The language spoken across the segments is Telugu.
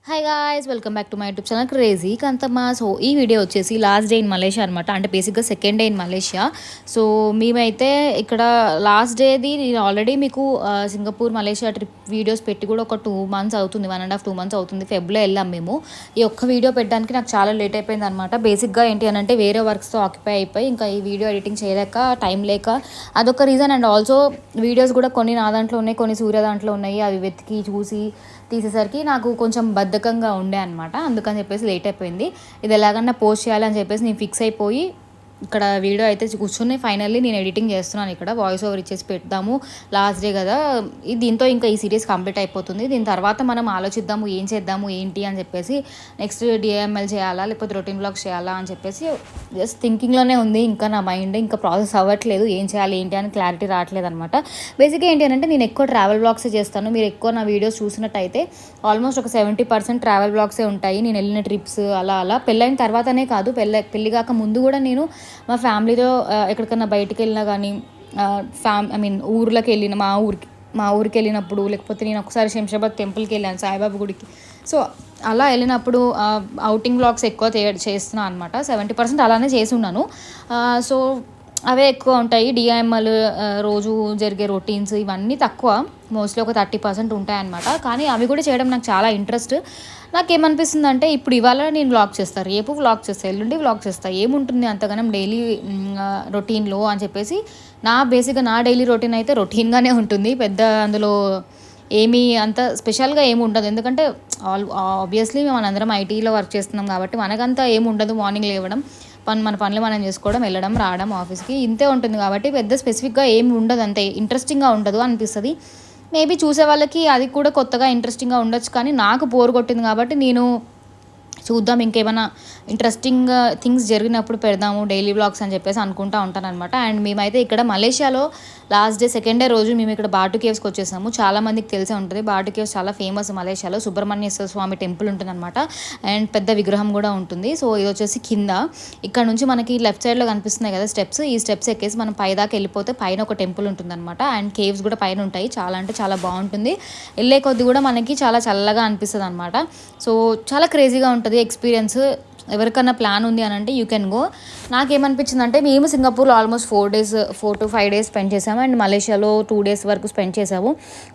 Hi guys, welcome back to my YouTube channel crazy Kanthamma. So ఈ వీడియో వచ్చేసి లాస్ట్ డే ఇన్ మలేషియా అనమాట. అంటే బేసిక్గా second day in Malaysia. So మేమైతే ఇక్కడ లాస్ట్ డేది నేను ఆల్రెడీ మీకు సింగపూర్ మలేషియా ట్రిప్ వీడియోస్ పెట్టి కూడా ఒక 2 months అవుతుంది, 1.5-2 months అవుతుంది. ఫెబ్లో వెళ్ళాం మేము. ఈ ఒక్క వీడియో పెట్టడానికి నాకు చాలా లేట్ అయిపోయింది అనమాట. బేసిక్గా ఏంటి అని అంటే వేరే వర్క్స్తో ఆక్యుపై అయిపోయి ఇంకా ఈ వీడియో ఎడిటింగ్ చేయలేక టైం లేక అదొక రీజన్. అండ్ ఆల్సో వీడియోస్ కూడా కొన్ని నా దాంట్లో ఉన్నాయి, కొన్ని సూర్య దాంట్లో ఉన్నాయి. అవి వెతికి చూసి తీసేసరికి నాకు కొంచెం బద్ధకంగా ఉండే అనమాట. అందుకని చెప్పేసి లేట్ అయిపోయింది. ఇది ఎలాగన్నా పోస్ట్ చేయాలని చెప్పేసి నేను ఫిక్స్ అయిపోయి ఇక్కడ వీడియో అయితే కూర్చొని ఫైనల్లీ నేను ఎడిటింగ్ చేస్తున్నాను. ఇక్కడ వాయిస్ ఓవర్ ఇచ్చేసి పెడదాము, లాస్ట్ డే కదా. దీంతో ఇంకా ఈ సిరీస్ కంప్లీట్ అయిపోతుంది. దీని తర్వాత మనం ఆలోచిద్దాము ఏం చేద్దాము ఏంటి అని చెప్పేసి. నెక్స్ట్ డిఐఎంఎల్ చేయాలా లేకపోతే రొటీన్ బ్లాగ్స్ చేయాలా అని చెప్పేసి జస్ట్ థింకింగ్లోనే ఉంది. ఇంకా నా మైండ్ ఇంకా ప్రాసెస్ అవ్వట్లేదు, ఏం చేయాలి ఏంటి అని క్లారిటీ రావట్లేదు అనమాట. బేసిక్గా ఏంటి అంటే నేను ఎక్కువ ట్రావెల్ బ్లాగ్సే చేస్తాను. మీరు ఎక్కువ నా వీడియోస్ చూసినట్టయితే ఆల్మోస్ట్ ఒక 70% ట్రావెల్ బ్లాగ్సే ఉంటాయి. నేను వెళ్ళిన ట్రిప్స్ అలా అలా. పెళ్ళైన తర్వాతనే కాదు, పెళ్ళి కాక ముందు కూడా నేను మా ఫ్యామిలీతో ఎక్కడికన్నా బయటికి వెళ్ళినా కానీ ఊర్లోకి వెళ్ళిన మా ఊరికి వెళ్ళినప్పుడు, లేకపోతే నేను ఒకసారి శంషాబాద్ టెంపుల్కి వెళ్ళాను, సాయిబాబా గుడికి. సో అలా వెళ్ళినప్పుడు అవుటింగ్ వ్లాగ్స్ ఎక్కువ చేస్తున్నాను అనమాట. 70% అలానే చేసి ఉన్నాను. సో అవే ఎక్కువ ఉంటాయి. డిఐఎంఎల్ రోజు జరిగే రొటీన్స్ ఇవన్నీ తక్కువ, మోస్ట్లీ ఒక 30% ఉంటాయన్నమాట. కానీ అవి కూడా చేయడం నాకు చాలా ఇంట్రెస్ట్. నాకేమనిపిస్తుంది అంటే ఇప్పుడు ఇవాళ నేను వ్లాగ్ చేస్తాను, రేపు వ్లాగ్ చేస్తాను, ఎల్లుండి వ్లాగ్ చేస్తాను, ఏముంటుంది అంతగానం డైలీ రొటీన్లో అని చెప్పేసి. బేసిక్గా నా డైలీ రొటీన్ అయితే రొటీన్గానే ఉంటుంది. పెద్ద అందులో ఏమీ అంత స్పెషల్గా ఏమి ఉండదు. ఎందుకంటే ఆబ్వియస్లీ మనందరం ఐటీలో వర్క్ చేస్తున్నాం కాబట్టి మనకంతా ఏమి ఉండదు. మార్నింగ్ లేవడం, మన పనులు మనం చేసుకోవడం, వెళ్ళడం, రావడం ఆఫీస్కి, ఇంతే ఉంటుంది. కాబట్టి పెద్ద స్పెసిఫిక్గా ఏమి ఉండదు, అంతే ఇంట్రెస్టింగ్గా ఉండదు అనిపిస్తుంది. మేబీ చూసే వాళ్ళకి అది కూడా కొత్తగా ఇంట్రెస్టింగ్గా ఉండొచ్చు, కానీ నాకు బోర్ కొట్టింది కాబట్టి నేను చూద్దాం ఇంకేమైనా ఇంట్రెస్టింగ్ థింగ్స్ జరిగినప్పుడు పెడదాము డైలీ వ్లాగ్స్ అని చెప్పేసి అనుకుంటూ ఉంటాను అనమాట. అండ్ మేమైతే ఇక్కడ మలేషియాలో లాస్ట్ డే సెకండ్ డే రోజు మేము ఇక్కడ బాటు కేవ్స్కి వచ్చేసాము. చాలామందికి తెలిసే ఉంటుంది, బాటు కేవ్స్ చాలా ఫేమస్ మలేషియాలో. సుబ్రహ్మణ్యేశ్వర స్వామి టెంపుల్ ఉంటుందన్నమాట. అండ్ పెద్ద విగ్రహం కూడా ఉంటుంది. సో ఇది వచ్చేసి కింద, ఇక్కడ నుంచి మనకి లెఫ్ట్ సైడ్లో కనిపిస్తున్నాయి కదా స్టెప్స్, ఈ స్టెప్స్ ఎక్కేసి మనం పైదాకా వెళ్ళిపోతే పైన ఒక టెంపుల్ ఉంటుందన్నమాట. అండ్ కేవ్స్ కూడా పైన ఉంటాయి. చాలా అంటే చాలా బాగుంటుంది. వెళ్ళే కొద్ది కూడా మనకి చాలా చల్లగా అనిపిస్తుంది అనమాట. సో చాలా క్రేజీగా ఉంటుంది ఎక్స్పీరియన్స్. ఎవరికన్నా ప్లాన్ ఉంది అని అంటే యూ కెన్ గో. నాకేమనిపించింది అంటే మేము సింగపూర్లో ఆల్మోస్ట్ 4 to 5 days స్పెండ్ చేసాము. అండ్ మలేషియాలో 2 days వరకు స్పెండ్ చేసాము.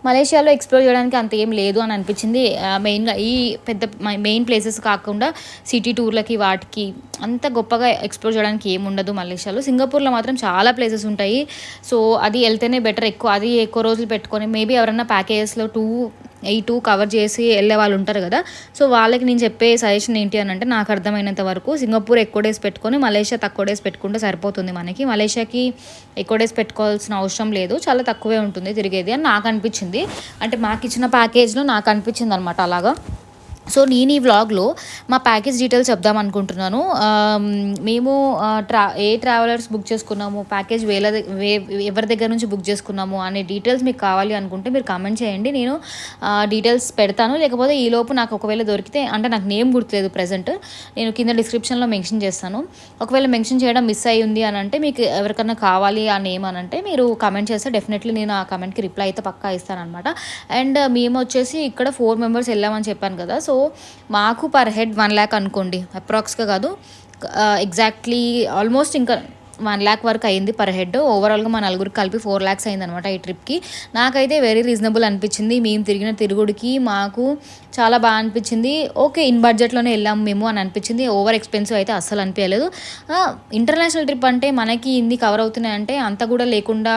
మలేషియాలో ఎక్స్ప్లోర్ చేయడానికి అంత ఏం లేదు అని అనిపించింది. మెయిన్గా ఈ పెద్ద మెయిన్ ప్లేసెస్ కాకుండా సిటీ టూర్లకి వాటికి అంత గొప్పగా ఎక్స్ప్లోర్ చేయడానికి ఏమి ఉండదు మలేషియాలో. సింగపూర్లో మాత్రం చాలా ప్లేసెస్ ఉంటాయి. సో అది వెళ్తేనే బెటర్. అది ఎక్కువ రోజులు పెట్టుకొని మేబీ ఎవరైనా ప్యాకేజెస్లో 2 కవర్ చేసి వెళ్ళే వాళ్ళు ఉంటారు కదా. సో వాళ్ళకి నేను చెప్పే సజెషన్ ఏంటి అని అంటే, నాకు అర్థమైనంత వరకు సింగపూర్ ఎక్కువ డేస్ పెట్టుకొని మలేషియా తక్కువ డేస్ పెట్టుకుంటే సరిపోతుంది మనకి. మలేషియాకి ఎక్కువ డేస్ పెట్టుకోవాల్సిన అవసరం లేదు, చాలా తక్కువే ఉంటుంది తిరిగేది అని నాకు అనిపించింది. అంటే మాకు ఇచ్చిన ప్యాకేజ్లో నాకు అనిపించింది అనమాట అలాగా. సో నేను ఈ వ్లాగ్లో మా ప్యాకేజ్ డీటెయిల్స్ చెప్దాం అనుకుంటున్నాను. మేము ట్రావెలర్స్ బుక్ చేసుకున్నాము, ప్యాకేజ్ ఎవరి దగ్గర నుంచి బుక్ చేసుకున్నాము అనే డీటెయిల్స్ మీకు కావాలి అనుకుంటే మీరు కామెంట్ చేయండి, నేను డీటెయిల్స్ పెడతాను. లేకపోతే ఈలోపు నాకు ఒకవేళ దొరికితే, అంటే నాకు నేమ్ గుర్తులేదు ప్రజెంట్, నేను కింద డిస్క్రిప్షన్లో మెన్షన్ చేస్తాను. ఒకవేళ మెన్షన్ చేయడం మిస్ అయ్యి ఉంది అని అంటే, మీకు ఎవరికన్నా కావాలి ఆ నేమ్ అని అంటే మీరు కామెంట్ చేస్తే డెఫినెట్లీ నేను ఆ కామెంట్కి రిప్లై అయితే పక్కా ఇస్తాను అనమాట. అండ్ మేము వచ్చేసి ఇక్కడ 4 members వెళ్ళామని చెప్పాను కదా. సో మాకు పర్ హెడ్ 1 lakh అనుకోండి, అప్రాక్స్గా కాదు, ఎగ్జాక్ట్లీ ఆల్మోస్ట్ ఇంకా 1 lakh వరకు అయింది పర్ హెడ్. ఓవరాల్గా మా నలుగురికి కలిపి 4 lakhs అయింది అనమాట ఈ ట్రిప్కి. నాకైతే వెరీ రీజనబుల్ అనిపించింది. మేము తిరిగిన తిరుగుడికి మాకు చాలా బాగా అనిపించింది. ఓకే, ఇన్ బడ్జెట్లోనే వెళ్ళాము మేము అని అనిపించింది. ఓవర్ ఎక్స్పెన్సివ్ అయితే అస్సలు అనిపించలేదు. ఇంటర్నేషనల్ ట్రిప్ అంటే మనకి ఇన్ని కవర్ అవుతున్నాయంటే అంత కూడా లేకుండా,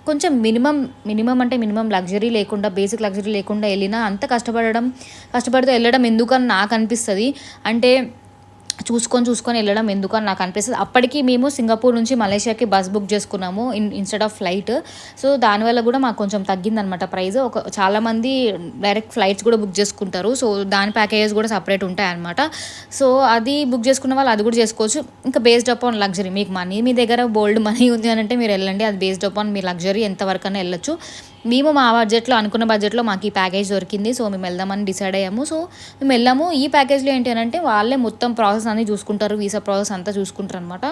కొంచెం మినిమం అంటే మినిమం లగ్జరీ లేకుండా, బేసిక్ లగ్జరీ లేకుండా వెళ్ళినా అంత కష్టపడుతూ వెళ్ళడం ఎందుకని నాకు అనిపిస్తుంది. అంటే చూసుకొని వెళ్ళడం ఎందుకని నాకు అనిపిస్తుంది. అప్పటికి మేము సింగపూర్ నుంచి మలేషియాకి బస్ బుక్ చేసుకున్నాము ఇన్స్టెడ్ ఆఫ్ ఫ్లైట్. సో దానివల్ల కూడా మాకు కొంచెం తగ్గిందనమాట ప్రైస్. చాలామంది డైరెక్ట్ ఫ్లైట్స్ కూడా బుక్ చేసుకుంటారు. సో దాని ప్యాకేజెస్ కూడా సపరేట్ ఉంటాయన్నమాట. సో అది బుక్ చేసుకున్న వాళ్ళు అది కూడా చేసుకోవచ్చు. ఇంకా బేస్డ్ అపాన్ లగ్జరీ, మీకు మీ దగ్గర బోల్డ్ మనీ ఉంది అని అంటే మీరు వెళ్ళండి. అది బేస్డ్ అపాన్ మీ లగ్జరీ ఎంతవరకైనా వెళ్ళొచ్చు. మేము మా బడ్జెట్లో అనుకున్న బడ్జెట్లో మాకు ఈ ప్యాకేజ్ దొరికింది. సో మేము వెళ్దామని డిసైడ్ అయ్యాము. సో మేము వెళ్ళాము. ఈ ప్యాకేజ్లో ఏంటి అని అంటే వాళ్ళే మొత్తం ప్రాసెస్ అన్నీ చూసుకుంటారు, వీసా ప్రాసెస్ అంతా చూసుకుంటారు అనమాట.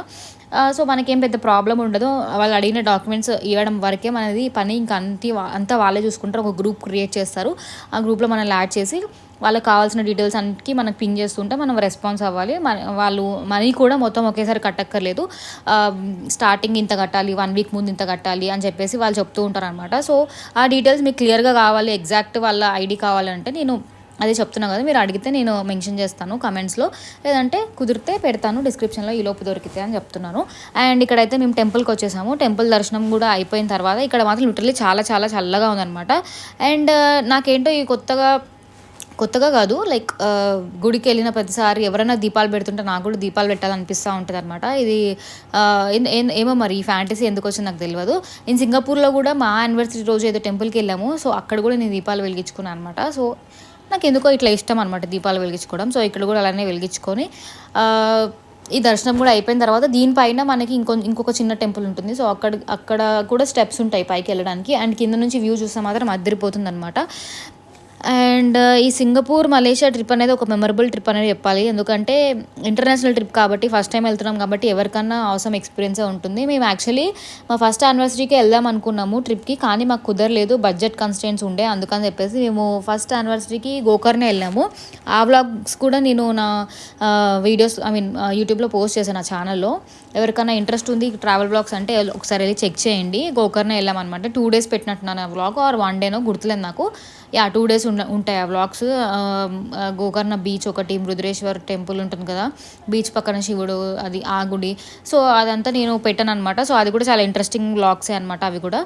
సో మనకేం పెద్ద ప్రాబ్లం ఉండదు. వాళ్ళు అడిగిన డాక్యుమెంట్స్ ఇవ్వడం వరకే మనది పని. ఇంకా అంతా వాళ్ళే చూసుకుంటారు. ఒక గ్రూప్ క్రియేట్ చేస్తారు. ఆ గ్రూప్లో మనల్ని యాడ్ చేసి వాళ్ళకి కావాల్సిన డీటెయిల్స్ అన్నిటికీ మనకు పిన్ చేస్తుంటే మనం రెస్పాన్స్ అవ్వాలి. వాళ్ళు మనీ కూడా మొత్తం ఒకేసారి కట్టక్కర్లేదు. స్టార్టింగ్ ఇంత కట్టాలి, 1 వీక్ ముందు ఇంత కట్టాలి అని చెప్పేసి వాళ్ళు చెప్తూ ఉంటారనమాట. సో ఆ డీటెయిల్స్ మీకు క్లియర్గా కావాలి, ఎగ్జాక్ట్ వాళ్ళ ఐడి కావాలంటే నేను అదే చెప్తున్నాను కదా, మీరు అడిగితే నేను మెన్షన్ చేస్తాను కమెంట్స్లో, లేదంటే కుదిరితే పెడతాను డిస్క్రిప్షన్లో ఈలోపు దొరికితే అని చెప్తున్నాను. అండ్ ఇక్కడైతే మేము టెంపుల్కి వచ్చేసాము. టెంపుల్ దర్శనం కూడా అయిపోయిన తర్వాత ఇక్కడ మాత్రం లిటరల్లీ చాలా చాలా చల్లగా ఉందన్నమాట. అండ్ నాకేంటో ఈ కొత్తగా కాదు, లైక్ గుడికి వెళ్ళిన ప్రతిసారి ఎవరైనా దీపాలు పెడుతుంటే నాకు కూడా దీపాలు పెట్టాలనిపిస్తూ ఉంటుంది అనమాట. ఇది ఏమో మరి ఈ ఫ్యాంటసీ ఎందుకు వచ్చింది నాకు తెలియదు. నేను సింగపూర్లో కూడా మా యానివర్సరీ రోజు ఏదో టెంపుల్కి వెళ్ళాము. సో అక్కడ కూడా నేను దీపాలు వెలిగించుకున్నాను అనమాట. సో నాకు ఎందుకో ఇట్లా ఇష్టం అనమాట దీపాలు వెలిగించుకోవడం. సో ఇక్కడ కూడా అలానే వెలిగించుకొని ఈ దర్శనం కూడా అయిపోయిన తర్వాత దీనిపైన మనకి ఇంకొక చిన్న టెంపుల్ ఉంటుంది. సో అక్కడ కూడా స్టెప్స్ ఉంటాయి పైకి వెళ్ళడానికి. అండ్ కింద నుంచి వ్యూ చూస్తే మాత్రం అదిరిపోతుంది అనమాట. అండ్ ఈ సింగపూర్ మలేషియా ట్రిప్ అనేది ఒక మెమరబుల్ ట్రిప్ అనేది చెప్పాలి. ఎందుకంటే ఇంటర్నేషనల్ ట్రిప్ కాబట్టి, ఫస్ట్ టైం వెళ్తున్నాం కాబట్టి ఎవరికన్నా అవసరం ఎక్స్పీరియన్సే ఉంటుంది. మేము యాక్చువల్లీ మా ఫస్ట్ యానివర్సరీకి వెళ్దాం అనుకున్నాము ట్రిప్కి, కానీ మాకు కుదరలేదు, బడ్జెట్ కన్స్టెంట్స్ ఉండే. అందుకని చెప్పేసి మేము ఫస్ట్ యానివర్సరీకి గోకర్నే వెళ్ళాము. ఆ వ్లాగ్స్ కూడా నేను నా వీడియోస్ యూట్యూబ్లో పోస్ట్ చేశాను నా ఛానల్లో. ఎవరికైనా ఇంట్రెస్ట్ ఉంది ట్రావెల్ వ్లాగ్స్ అంటే ఒకసారి వెళ్ళి చెక్ చేయండి. గోకర్నే వెళ్ళామన్నమాట. 2 days పెట్టినట్టున్నాను ఆ వ్లాగ్, ఆర్ 1 day గుర్తులేదు నాకు. 2 days ఉంటాయి ఆ వ్లాగ్స్. గోకర్ణ బీచ్ ఒకటి, మృదురేశ్వర్ టెంపుల్ ఉంటుంది కదా బీచ్ పక్కన, శివుడు అది ఆ గుడి. సో అదంతా నేను పెట్టాను అనమాట. సో అది కూడా చాలా ఇంట్రెస్టింగ్ వ్లాగ్సే అనమాట అవి కూడా.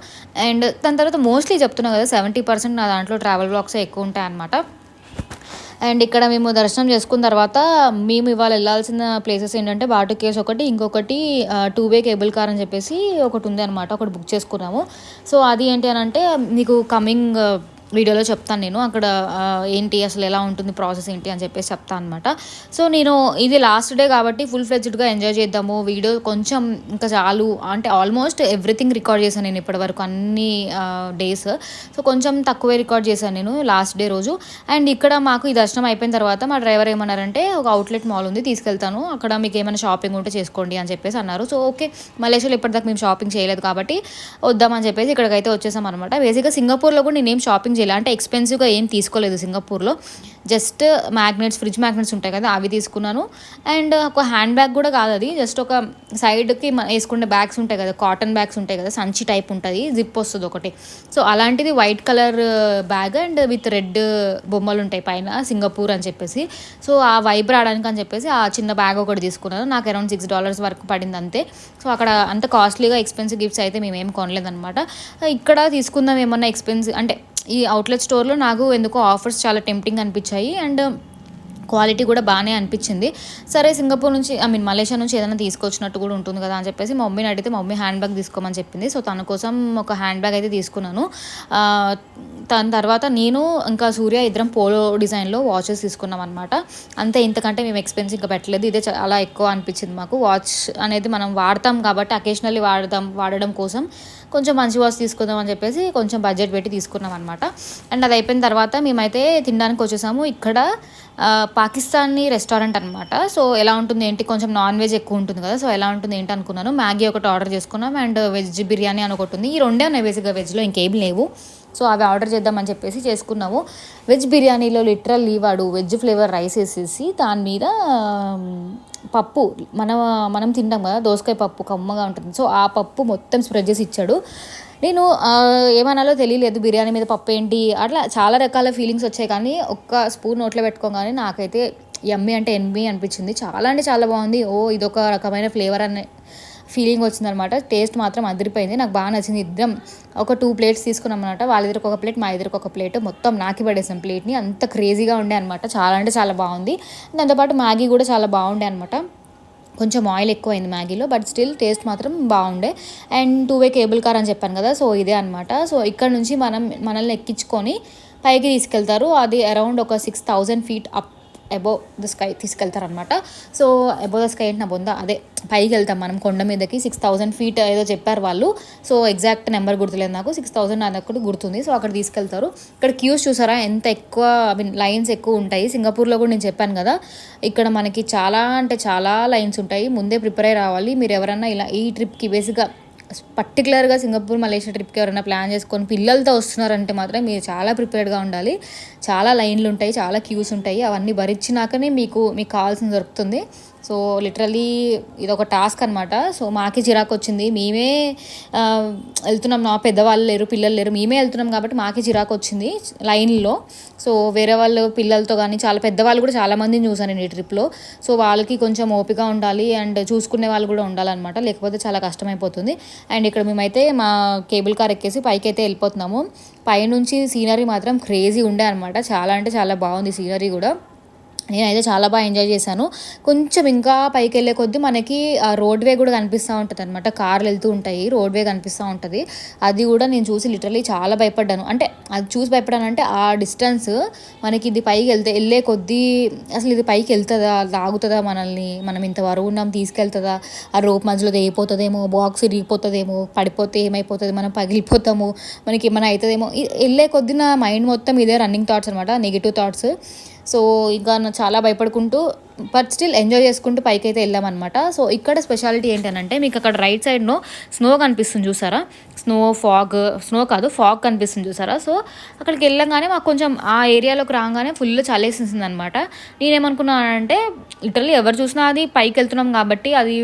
అండ్ దాని తర్వాత మోస్ట్లీ చెప్తున్నాను కదా 70% నా దాంట్లో ట్రావెల్ వ్లాగ్సే ఎక్కువ ఉంటాయి అనమాట. అండ్ ఇక్కడ మేము దర్శనం చేసుకున్న తర్వాత మేము ఇవాళ వెళ్ళాల్సిన ప్లేసెస్ ఏంటంటే బాటు కేవ్స్ ఒకటి, ఇంకొకటి 2-way కేబుల్ కార్ అని చెప్పేసి ఒకటి ఉంది అనమాట. ఒకటి బుక్ చేసుకున్నాము. సో అది ఏంటి అని అంటే మీకు కమింగ్ వీడియోలో చెప్తాను నేను. అక్కడ ఏంటి అసలు ఎలా ఉంటుంది ప్రాసెస్ ఏంటి అని చెప్పేసి చెప్తాను అనమాట. సో నేను ఇది లాస్ట్ డే కాబట్టి ఫుల్ ఫ్లెడ్జ్డ్గా ఎంజాయ్ చేద్దాము. వీడియో కొంచెం ఇంకా చాలు అంటే ఆల్మోస్ట్ ఎవ్రీథింగ్ రికార్డ్ చేశాను నేను ఇప్పటివరకు అన్ని డేస్. సో కొంచెం తక్కువే రికార్డ్ చేశాను నేను లాస్ట్ డే రోజు. అండ్ ఇక్కడ మాకు ఈ దర్శనం అయిపోయిన తర్వాత మా డ్రైవర్ ఏమన్నారంటే ఒక అవుట్లెట్ మాల్ ఉంది తీసుకెళ్తాను, అక్కడ మీకు ఏమైనా షాపింగ్ ఉంటే చేసుకోండి అని చెప్పేసి అన్నారు. సో ఓకే, మలేషియాలో ఇప్పటిదాకా మేము షాపింగ్ చేయలేదు కాబట్టి వద్దామని చెప్పేసి ఇక్కడికైతే వచ్చేసాం అనమాట. బేసిక్గా సింగపూర్లో కూడా నేనేం షాపింగ్ అంటే ఎక్స్పెన్సివ్గా ఏం తీసుకోలేదు సింగపూర్లో. జస్ట్ మ్యాగ్నెట్స్, ఫ్రిడ్జ్ మ్యాగ్నెట్స్ ఉంటాయి కదా అవి తీసుకున్నాను. అండ్ ఒక హ్యాండ్ బ్యాగ్ కూడా కాదు అది, జస్ట్ ఒక సైడ్కి వేసుకునే బ్యాగ్స్ ఉంటాయి కదా, కాటన్ బ్యాగ్స్ ఉంటాయి కదా, సంచి టైప్ ఉంటుంది, జిప్ వస్తుంది ఒకటి. సో అలాంటిది white colour bag and with red బొమ్మలు ఉంటాయి పైన సింగపూర్ అని చెప్పేసి. సో ఆ వైబ్ రావడానికి అని చెప్పేసి ఆ చిన్న బ్యాగ్ ఒకటి తీసుకున్నాను. నాకు అరౌండ్ $6 వరకు పడింది అంతే. సో అక్కడ అంత కాస్ట్లీగా ఎక్స్పెన్సివ్ గిఫ్ట్స్ అయితే మేమేం కొనలేదన్నమాట. ఇక్కడ తీసుకుందాం ఏమన్నా ఎక్స్పెన్సివ్ అంటే ఈ అవుట్లెట్ స్టోర్లో నాకు ఎందుకో ఆఫర్స్ చాలా టెంప్టింగ్ అనిపించాయి. అండ్ క్వాలిటీ కూడా బాగానే అనిపించింది. సరే సింగపూర్ నుంచి మలేషియా నుంచి ఏదైనా తీసుకొచ్చినట్టు కూడా ఉంటుంది కదా అని చెప్పేసి మా మమ్మీని అడిగితే మా మమ్మీ హ్యాండ్ బ్యాగ్ తీసుకోమని చెప్పింది. సో తన కోసం ఒక హ్యాండ్ బ్యాగ్ అయితే తీసుకున్నాను. దాని తర్వాత నేను ఇంకా సూర్య ఇద్దరం పోలో డిజైన్లో వాచెస్ తీసుకున్నాం అనమాట. అంతే, ఇంతకంటే మేము ఎక్స్పెన్సివ్ ఇంకా పెట్టలేదు. ఇదే చాలా ఎక్కువ అనిపించింది మాకు. వాచ్ అనేది మనం వాడతాం కాబట్టి అకేషనల్లీ వాడడం కోసం కొంచెం మంచి వాచ్ తీసుకుందాం అని చెప్పేసి కొంచెం బడ్జెట్ పెట్టి తీసుకున్నాం అనమాట. అండ్ అది అయిపోయిన తర్వాత మేమైతే తినడానికి వచ్చేసాము. ఇక్కడ పాకిస్తానీ రెస్టారెంట్ అనమాట. సో ఎలా ఉంటుంది ఏంటి, కొంచెం నాన్ వెజ్ ఎక్కువ ఉంటుంది కదా, సో ఎలా ఉంటుంది ఏంటి అనుకున్నాను. మ్యాగీ ఒకటి ఆర్డర్ చేసుకున్నాం అండ్ వెజ్ బిర్యానీ అని ఒకటి ఉంది. ఈ రెండే ఉన్నాయి బేసిక్గా వెజ్లో, ఇంకేం లేవు. సో అవి ఆర్డర్ చేద్దామని చెప్పేసి చేసుకున్నాము. వెజ్ బిర్యానీలో లిటరల్లీ వాడు వెజ్ ఫ్లేవర్ రైస్ వేసేసి దాని మీద పప్పు మనం తింటాం కదా దోసకాయ పప్పు కమ్మగా ఉంటుంది. సో ఆ పప్పు మొత్తం స్ప్రెడ్ చేసి ఇచ్చాడు. నేను ఏమనాలో తెలియలేదు, బిర్యానీ మీద పప్పు ఏంటి, అట్లా చాలా రకాల ఫీలింగ్స్ వచ్చాయి. కానీ ఒక్క స్పూన్ నోట్లో పెట్టుకోగానే నాకైతే యమ్మీ అంటే ఎన్బీ అనిపించింది. చాలా అంటే చాలా బాగుంది. ఇదొక రకమైన ఫ్లేవర్ అనే ఫీలింగ్ వచ్చిందనమాట. టేస్ట్ మాత్రం అదిరిపోయింది, నాకు బాగా నచ్చింది. ఇద్దరం ఒక 2 plates తీసుకున్నాం అనమాట. వాళ్ళిద్దరికి ఒక ప్లేట్, మా ఇద్దరికి ఒక ప్లేట్, మొత్తం నాకి పడేసాం ప్లేట్ని. అంత క్రేజీగా ఉండే అనమాట. చాలా అంటే చాలా బాగుంది. దాంతోపాటు మ్యాగీ కూడా చాలా బాగుండే అనమాట. కొంచెం ఆయిల్ ఎక్కువైంది మ్యాగీలో, బట్ స్టిల్ టేస్ట్ మాత్రం బాగుండే. అండ్ 2-way కేబుల్ కార్ అని చెప్పాను కదా, సో ఇదే అనమాట. సో ఇక్కడ నుంచి మనల్ని ఎక్కించుకొని పైకి తీసుకెళ్తారు. అది అరౌండ్ ఒక 6,000 feet up above the sky తీసుకెళ్తారనమాట. సో అబోవ్ ద స్కై అంటే నా బొంద అదే పైకి వెళ్తాం మనం కొండ మీదకి. 6000 ఫీట్ ఏదో చెప్పారు వాళ్ళు. సో ఎగ్జాక్ట్ నెంబర్ గుర్తులేదు నాకు, 6000 అదొక్కటి గుర్తుంది. సో అక్కడ తీసుకెళ్తారు. ఇక్కడ క్యూస్ చూసారా ఎంత ఎక్కువ, ఐ మీన్ లైన్స్ ఎక్కువ ఉంటాయి. సింగపూర్లో కూడా నేను చెప్పాను కదా, ఇక్కడ మనకి చాలా అంటే చాలా లైన్స్ ఉంటాయి. ముందే ప్రిపేర్ అయ్యి రావాలి. మీరు ఎవరన్నా ఇలా ఈ ట్రిప్కి బేసిక్గా పర్టికులర్గా సింగపూర్ మలేషియా ట్రిప్కి ఎవరైనా ప్లాన్ చేసుకొని పిల్లలతో వస్తున్నారంటే మాత్రం మీరు చాలా ప్రిపేర్డ్గా ఉండాలి. చాలా లైన్లు ఉంటాయి, చాలా క్యూస్ ఉంటాయి. అవన్నీ భరించినాకనే మీకు కావాల్సింది దొరుకుతుంది. సో లిటరలీ ఇదొక టాస్క్ అనమాట. సో మాకే చిరాకు వచ్చింది. మేమే వెళ్తున్నాం, నా పెద్దవాళ్ళు లేరు, పిల్లలు లేరు, మేమే వెళ్తున్నాం కాబట్టి మాకే చిరాకు వచ్చింది లైన్లో. సో వేరే వాళ్ళు పిల్లలతో కానీ చాలా పెద్దవాళ్ళు కూడా చాలామందిని చూసాను నేను ఈ ట్రిప్లో. సో వాళ్ళకి కొంచెం ఓపిక ఉండాలి అండ్ చూసుకునే వాళ్ళు కూడా ఉండాలన్నమాట, లేకపోతే చాలా కష్టమైపోతుంది. అండ్ ఇక్కడ మేమైతే మా కేబుల్ కార్ ఎక్కేసి పైకి అయితే వెళ్ళిపోతున్నాము. పైనుంచి సీనరీ మాత్రం క్రేజీ ఉండే అనమాట. చాలా అంటే చాలా బాగుంది సీనరీ కూడా. నేనైతే చాలా బాగా ఎంజాయ్ చేశాను. కొంచెం ఇంకా పైకి వెళ్ళే కొద్దీ మనకి ఆ రోడ్వే కూడా కనిపిస్తూ ఉంటుంది అనమాట. కార్లు వెళ్తూ ఉంటాయి, రోడ్వే కనిపిస్తూ ఉంటుంది. అది కూడా నేను చూసి లిటరలీ చాలా భయపడ్డాను. అంటే అది చూసి భయపడ్డాను అంటే ఆ డిస్టెన్స్ మనకి ఇది పైకి వెళ్ళే కొద్దీ అసలు ఇది పైకి వెళ్తుందా, లాగుతుందా మనల్ని, మనం ఇంత వరకు ఉన్నాం తీసుకెళ్తుందా, ఆ రోప్ మధ్యలో తెగిపోతుందేమో, బాక్స్ ఇరిగిపోతుందేమో, పడిపోతే ఏమైపోతుంది, మనం పగిలిపోతాము, మనకి ఏమైనా అవుతుందేమో, వెళ్ళే కొద్దీ నా మైండ్ మొత్తం ఇదే రన్నింగ్ థాట్స్ అనమాట, నెగిటివ్ థాట్స్. సో ఇంకా చాలా భయపడుకుంటూ బట్ స్టిల్ ఎంజాయ్ చేసుకుంటూ పైకి అయితే వెళ్ళామన్నమాట. సో ఇక్కడ స్పెషాలిటీ ఏంటంటే మీకు అక్కడ రైట్ సైడ్లో స్నో కనిపిస్తుంది చూసారా, స్నో కాదు ఫాగ్ కనిపిస్తుంది చూసారా. సో అక్కడికి వెళ్ళంగానే మాకు కొంచెం ఆ ఏరియాలోకి రాగానే ఫుల్ చలేసింది అనమాట. నేనేమనుకున్నానంటే లిటరల్లీ ఎవరు చూసినా అది పైకి వెళ్తున్నాం కాబట్టి అది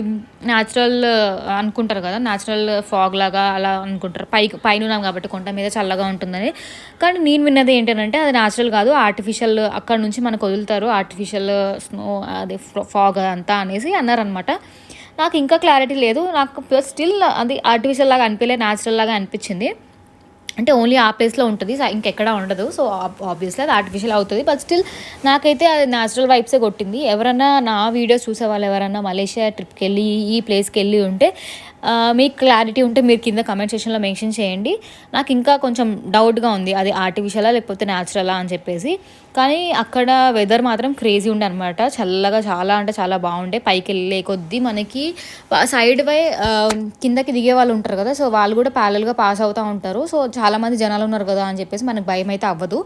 న్యాచురల్ అనుకుంటారు కదా, న్యాచురల్ ఫాగ్ లాగా అలా అనుకుంటారు, పైన ఉన్నాం కాబట్టి కొండ మీద చల్లగా ఉంటుందని. కానీ నేను విన్నది ఏంటంటే అది న్యాచురల్ కాదు, ఆర్టిఫిషియల్, అక్కడ నుంచి మనకు వదులుతారు ఆర్టిఫిషియల్ స్నో, అది ఫాగ్ అంతా అనేసి అన్నారనమాట. నాకు ఇంకా క్లారిటీ లేదు, నాకు స్టిల్ అది ఆర్టిఫిషియల్ లాగా అనిపించలేదు, న్యాచురల్ లాగా అనిపించింది. అంటే ఓన్లీ ఆ ప్లేస్లో ఉంటుంది, ఇంకెక్కడా ఉండదు. సో ఆబ్వియస్లీ అది ఆర్టిఫిషియల్ అవుతుంది, బట్ స్టిల్ నాకైతే అది న్యాచురల్ వైబ్సే కొట్టింది. ఎవరన్నా నా వీడియోస్ చూసే వాళ్ళు ఎవరన్నా మలేషియా ట్రిప్కి వెళ్ళి ఈ ప్లేస్కి వెళ్ళి ఉంటే మీకు క్లారిటీ ఉంటే మీరు కింద కమెంట్ సెక్షన్లో మెన్షన్ చేయండి. నాకు ఇంకా కొంచెం డౌట్గా ఉంది అది ఆర్టిఫిషియలా లేకపోతే న్యాచురలా అని చెప్పేసి. కానీ అక్కడ వెదర్ మాత్రం క్రేజీ ఉండే అనమాట, చల్లగా చాలా అంటే చాలా బాగుండే. పైకి వెళ్ళే కొద్దీ మనకి సైడ్ బై కిందకి దిగే వాళ్ళు ఉంటారు కదా, సో వాళ్ళు కూడా ప్యారల్గా పాస్ అవుతూ ఉంటారు. సో చాలామంది జనాలు ఉన్నారు కదా అని చెప్పేసి మనకు భయం అయితే అవ్వదు,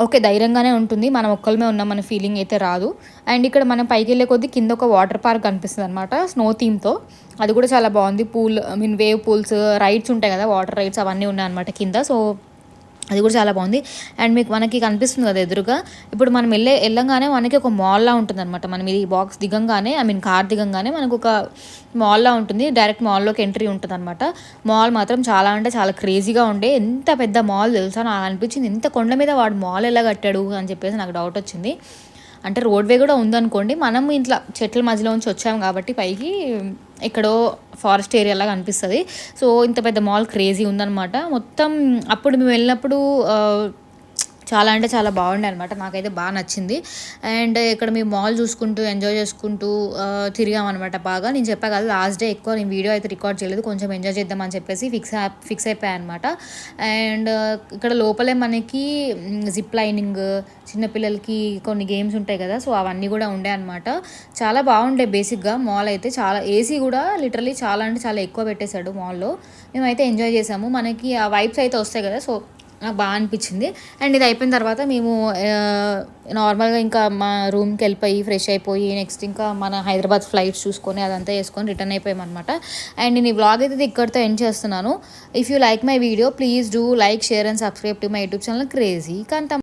ఓకే ధైర్యంగానే ఉంటుంది, మనం ఒక్కళ్ళమే ఉన్నాం మన ఫీలింగ్ అయితే రాదు. అండ్ ఇక్కడ మనం పైకి వెళ్ళే కొద్దీ కింద ఒక వాటర్ పార్క్ కనిపిస్తుంది అనమాట స్నో థీమ్తో. అది కూడా చాలా బాగుంది. వేవ్ పూల్స్, రైడ్స్ ఉంటాయి కదా, వాటర్ రైడ్స్ అవన్నీ ఉన్నాయి అనమాట కింద. సో అది కూడా చాలా బాగుంది. అండ్ మనకి కనిపిస్తుంది కదా ఎదురుగా, ఇప్పుడు మనం వెళ్ళంగానే మనకి ఒక మాల్లా ఉంటుంది అనమాట. మనం ఇది బాక్స్ దిగంగానే, కార్ దిగంగానే మనకు ఒక మాల్లా ఉంటుంది, డైరెక్ట్ మాల్లోకి ఎంట్రీ ఉంటుంది అనమాట. మాల్ మాత్రం చాలా అంటే చాలా క్రేజీగా ఉండే. ఎంత పెద్ద మాల్ తెలుసా, నాకు అనిపించింది ఎంత కొండ మీద వాడు మాల్ ఎలా కట్టాడు అని చెప్పేసి నాకు డౌట్ వచ్చింది. అంటే రోడ్వే కూడా ఉందనుకోండి, మనం ఇంట్లో చెట్ల మధ్యలో నుంచి వచ్చాము కాబట్టి పైకి ఎక్కడో ఫారెస్ట్ ఏరియాలాగా అనిపిస్తుంది. సో ఇంత పెద్ద మాల్ క్రేజీ ఉందన్నమాట మొత్తం. అప్పుడు మేము వెళ్ళినప్పుడు చాలా అంటే చాలా బాగుండే అనమాట, నాకైతే బాగా నచ్చింది. అండ్ ఇక్కడ మేము మాల్ చూసుకుంటూ ఎంజాయ్ చేసుకుంటూ తిరిగామన్నమాట బాగా. నేను చెప్పా కదా లాస్ట్ డే ఎక్కువ నేను వీడియో అయితే రికార్డ్ చేయలేదు, కొంచెం ఎంజాయ్ చేద్దామని చెప్పేసి ఫిక్స్ అయిపోయాయి అనమాట. అండ్ ఇక్కడ లోపలే మనకి జిప్ లైనింగ్, చిన్నపిల్లలకి కొన్ని గేమ్స్ ఉంటాయి కదా, సో అవన్నీ కూడా ఉండే అనమాట. చాలా బాగుండే బేసిక్గా మాల్ అయితే. చాలా ఏసీ కూడా లిటరలీ చాలా అంటే చాలా ఎక్కువ పెట్టేశాడు మాల్లో. మేమైతే ఎంజాయ్ చేసాము, మనకి ఆ వైబ్స్ అయితే వస్తాయి కదా, సో నాకు బాగా అనిపించింది. అండ్ ఇది అయిపోయిన తర్వాత మేము నార్మల్గా ఇంకా మా రూమ్కి వెళ్ళిపోయి ఫ్రెష్ అయిపోయి నెక్స్ట్ ఇంకా మన హైదరాబాద్ ఫ్లైట్స్ చూసుకొని అదంతా చేసుకొని రిటర్న్ అయిపోయామన్నమాట. అండ్ నేను ఈ వ్లాగ్ అయితే ఇక్కడితో ఎండ్ చేస్తున్నాను. If you like my video please do like, share and subscribe to my YouTube channel crazy Kanthamma.